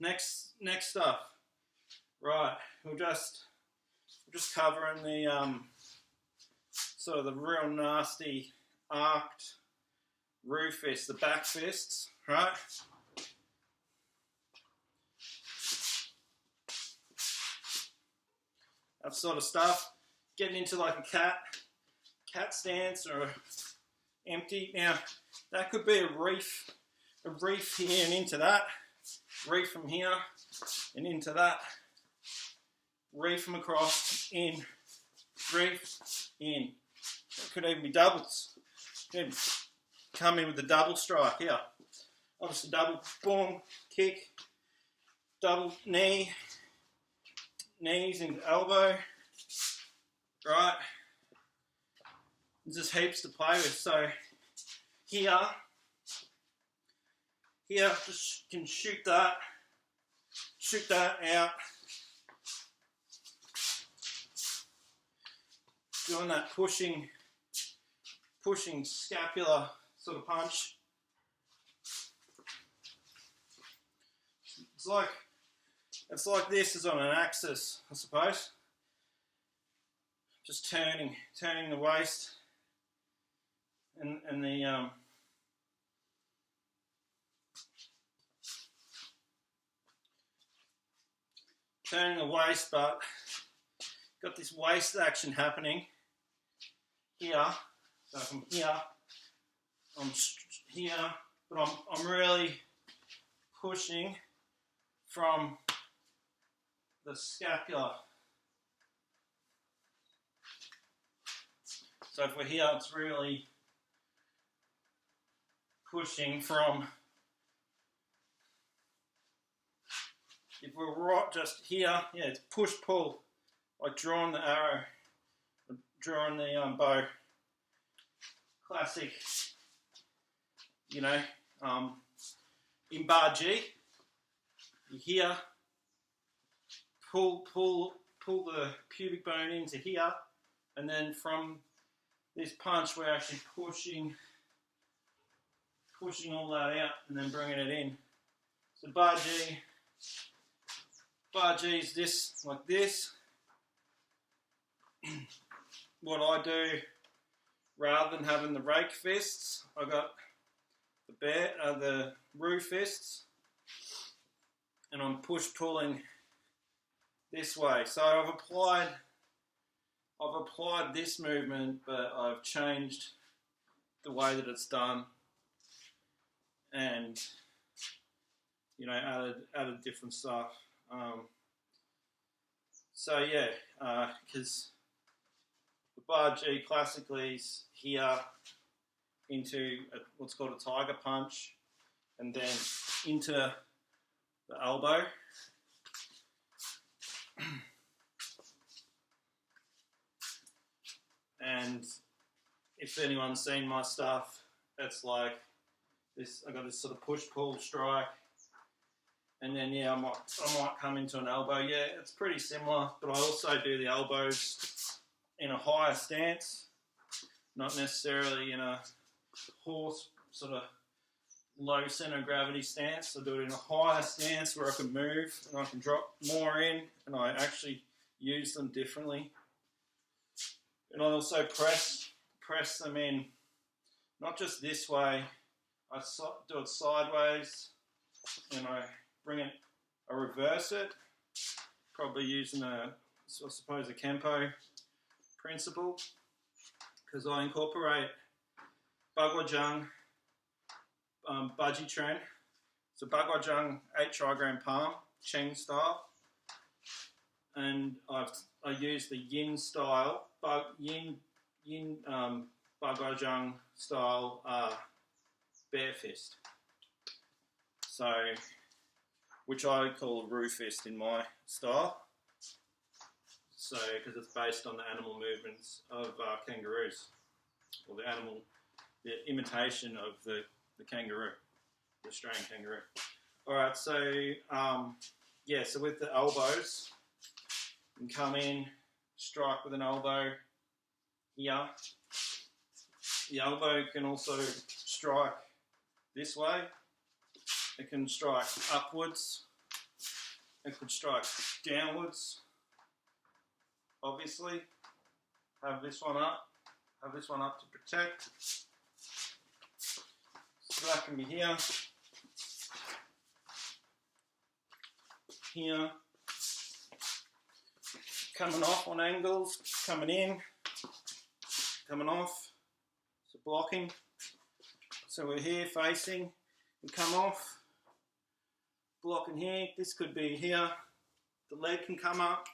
next stuff. Right, we're just covering the sort of the real nasty arced roo fists, the back fists, right? That sort of stuff. Getting into like a cat stance or empty. Now that could be a reef here and into that, reef from here and into that, reef from across, in, reef, in. It could even be doubles. Could come in with the double strike here. Obviously double boom, kick, double knee, knees into elbow, right? There's just heaps to play with. So here just can shoot that out, doing that pushing scapular sort of punch. It's like this is on an axis, I suppose. Just turning the waist and the turning the waist, but got this waist action happening here. So from here, I'm here, but I'm really pushing from the scapula. So if we're here, it's really pushing from, if we're right just here, yeah, it's push-pull, like drawing the arrow, drawing the bow. Classic, you know, in bar G, you here, pull the pubic bone into here, and then from this punch we're actually pushing all that out and then bringing it in. So bar G is this, like this. What I do, rather than having the rake fists, I got the roo fists, and I'm push-pulling this way. So I've applied this movement, but I've changed the way that it's done, and you know, added different stuff. So yeah, because the bar G classically is here into what's called a tiger punch, and then into the elbow. And if anyone's seen my stuff, it's like this. I got this sort of push-pull strike, and then yeah, I might come into an elbow. Yeah, it's pretty similar, but I also do the elbows in a higher stance, not necessarily in a horse sort of low center of gravity stance. I do it in a higher stance where I can move and I can drop more in, and I actually use them differently. And I also press them in, not just this way. I do it sideways, and I reverse it, probably using I suppose a Kempo principle, because I incorporate Bagwajang, Budgie Tren. So Bagwajang 8 trigram palm, Cheng style, and I use the Yin style, Yin Bagwajang style bear fist. So, which I call a roo fist in my style. So, because it's based on the animal movements of kangaroos, or the imitation of the kangaroo, the Australian kangaroo. All right, so yeah, so with the elbows, you can come in, strike with an elbow here. The elbow can also strike this way. It can strike upwards It could strike downwards, obviously. Have this one up to protect. So that can be here, here, coming off on angles, coming in, coming off, so blocking. So we're here facing, we come off, blocking here. This could be here, the leg can come up,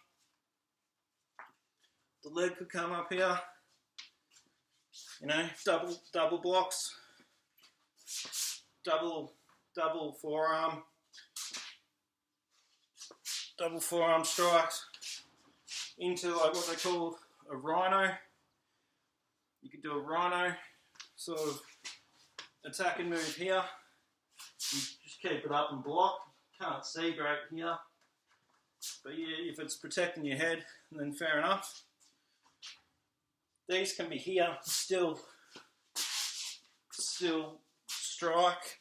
the leg could come up here, you know, double blocks, double forearm strikes into like what they call a rhino. You could do a rhino sort of attack and move here. You just keep it up and block. Can't see great here, but yeah, if it's protecting your head, then fair enough. These can be here, still strike,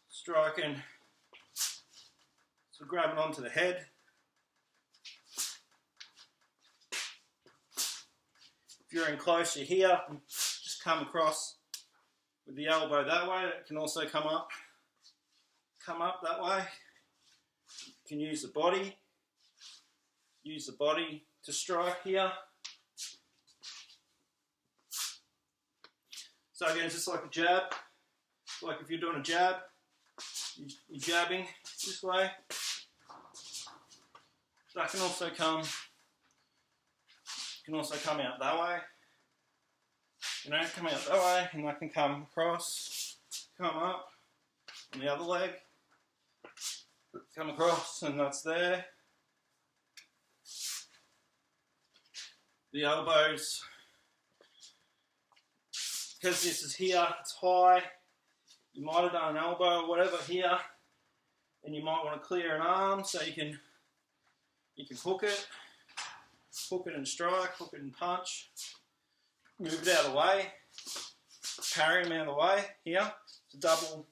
striking, so grabbing onto the head. If you're in close, you're here, and just come across with the elbow that way. It can also come up that way. You can use the body to strike here. So again, it's just like a jab. Like if you're doing a jab, you're jabbing this way. That can also come out that way. You know, come out that way, and that can come across, come up on the other leg, come across, and that's there. The elbows, because this is here, it's high, you might have done an elbow or whatever here, and you might want to clear an arm so you can hook it and strike, hook it and punch, move it out of the way, parry them out of the way here. It's double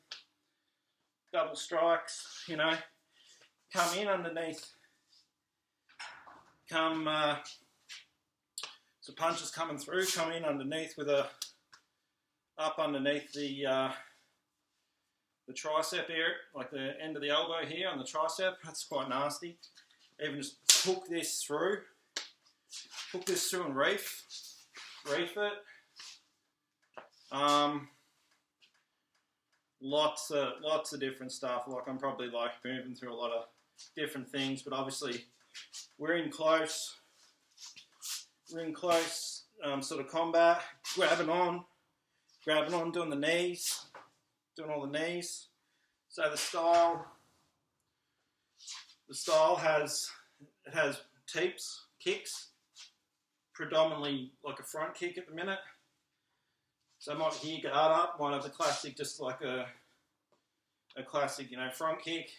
strikes, you know, come in underneath, so punches coming through, come in underneath with up underneath the tricep area, like the end of the elbow here on the tricep. That's quite nasty. Even just hook this through and reef it. Lots of different stuff. Like I'm probably like moving through a lot of different things, but obviously we're in close sort of combat, grabbing on, doing the knees, doing all the knees. So the style has teeps, kicks, predominantly like a front kick at the minute. So I might here guard up, might have the classic, just like a classic, you know, front kick,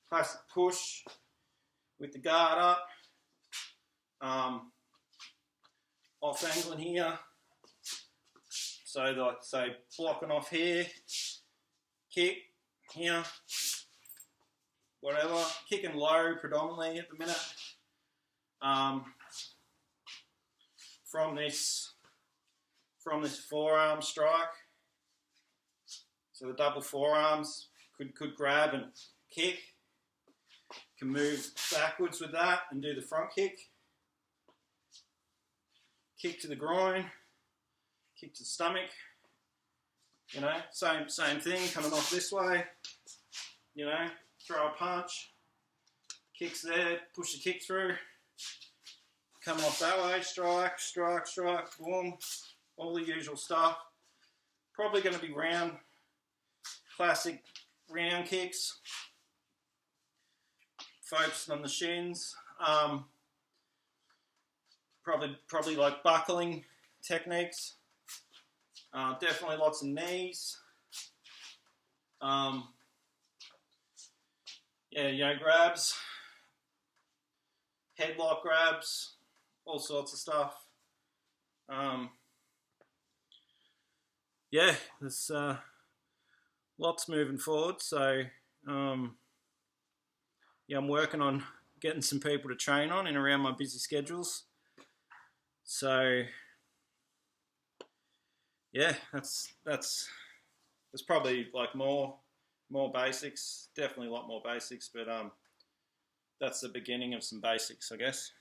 classic push with the guard up, off angling here. So like say blocking off here, kick here, whatever, kicking low predominantly at the minute. From this forearm strike. So the double forearms could grab and kick. Can move backwards with that and do the front kick. Kick to the groin, kick to the stomach. You know, same thing, coming off this way. You know, throw a punch, kicks there, push the kick through. Come off that way, strike, boom, all the usual stuff. Probably going to be round, classic round kicks. Focusing on the shins. Probably like buckling techniques. Definitely lots of knees. Grabs, headlock grabs, all sorts of stuff. There's lots moving forward. So yeah, I'm working on getting some people to train on in around my busy schedules. So yeah, that's there's probably like more basics, definitely a lot more basics, but that's the beginning of some basics, I guess.